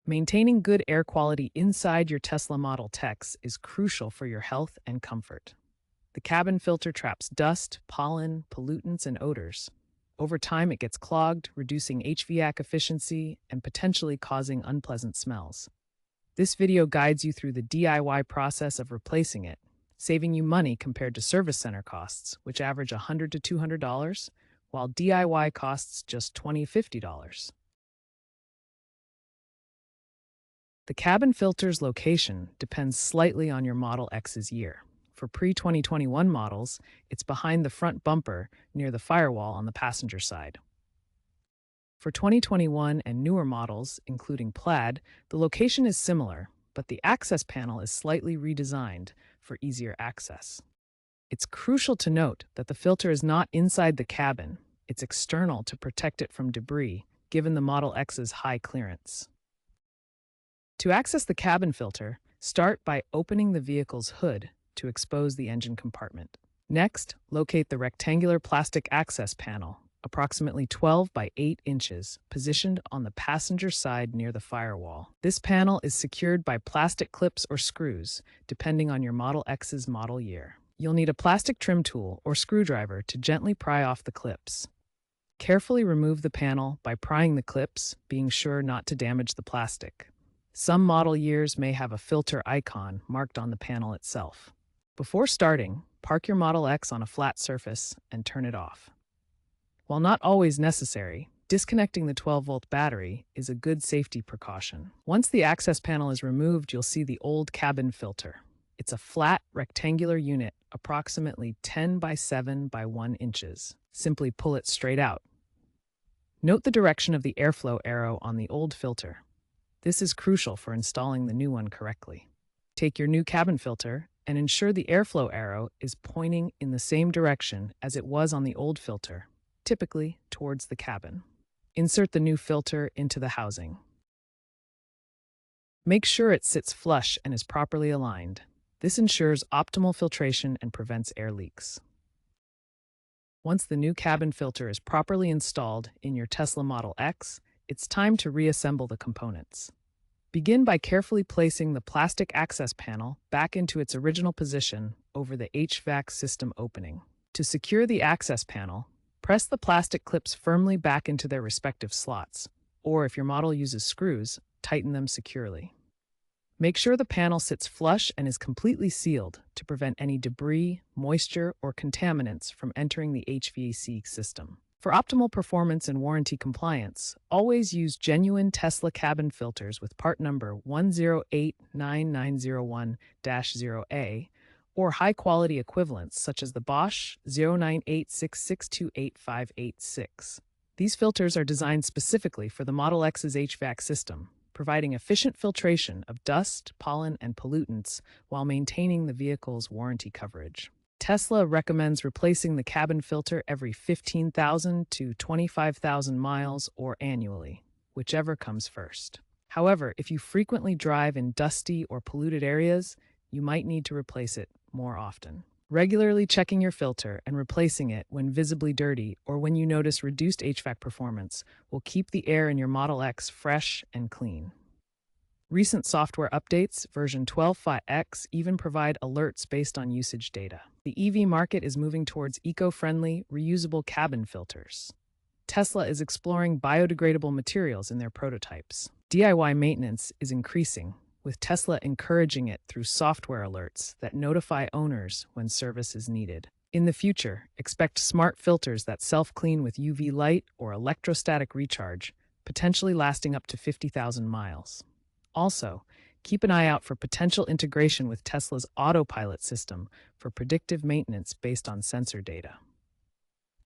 Maintaining good air quality inside your Tesla Model X is crucial for your health and comfort. The cabin filter traps dust, pollen, pollutants, and odors. Over time, it gets clogged, reducing HVAC efficiency and potentially causing unpleasant smells. This video guides you through the DIY process of replacing it, saving you money compared to service center costs, which average $100 to $200, while DIY costs just $20 to $50. The cabin filter's location depends slightly on your Model X's year. For pre-2021 models, it's behind the front bumper near the firewall on the passenger side. For 2021 and newer models, including Plaid, the location is similar, but the access panel is slightly redesigned for easier access. It's crucial to note that the filter is not inside the cabin. It's external to protect it from debris, given the Model X's high clearance. To access the cabin filter, start by opening the vehicle's hood to expose the engine compartment. Next, locate the rectangular plastic access panel, approximately 12 by 8 inches, positioned on the passenger side near the firewall. This panel is secured by plastic clips or screws, depending on your Model X's model year. You'll need a plastic trim tool or screwdriver to gently pry off the clips. Carefully remove the panel by prying the clips, being sure not to damage the plastic. Some model years may have a filter icon marked on the panel itself. Before starting, park your Model X on a flat surface and turn it off. While not always necessary, disconnecting the 12-volt battery is a good safety precaution. Once the access panel is removed, you'll see the old cabin filter. It's a flat, rectangular unit, approximately 10 by 7 by 1 inches. Simply pull it straight out. Note the direction of the airflow arrow on the old filter. This is crucial for installing the new one correctly. Take your new cabin filter and ensure the airflow arrow is pointing in the same direction as it was on the old filter, typically towards the cabin. Insert the new filter into the housing. Make sure it sits flush and is properly aligned. This ensures optimal filtration and prevents air leaks. Once the new cabin filter is properly installed in your Tesla Model X, it's time to reassemble the components. Begin by carefully placing the plastic access panel back into its original position over the HVAC system opening. To secure the access panel, press the plastic clips firmly back into their respective slots, or if your model uses screws, tighten them securely. Make sure the panel sits flush and is completely sealed to prevent any debris, moisture, or contaminants from entering the HVAC system. For optimal performance and warranty compliance, always use genuine Tesla cabin filters with part number 1089901-0A or high-quality equivalents such as the Bosch 09866288586. These filters are designed specifically for the Model X's HVAC system, providing efficient filtration of dust, pollen, and pollutants while maintaining the vehicle's warranty coverage. Tesla recommends replacing the cabin filter every 15,000 to 25,000 miles or annually, whichever comes first. However, if you frequently drive in dusty or polluted areas, you might need to replace it more often. Regularly checking your filter and replacing it when visibly dirty or when you notice reduced HVAC performance will keep the air in your Model X fresh and clean. Recent software updates, version 12.5x, even provide alerts based on usage data. The EV market is moving towards eco-friendly, reusable cabin filters. Tesla is exploring biodegradable materials in their prototypes. DIY maintenance is increasing, with Tesla encouraging it through software alerts that notify owners when service is needed. In the future, expect smart filters that self-clean with UV light or electrostatic recharge, potentially lasting up to 50,000 miles. Also, keep an eye out for potential integration with Tesla's autopilot system for predictive maintenance based on sensor data.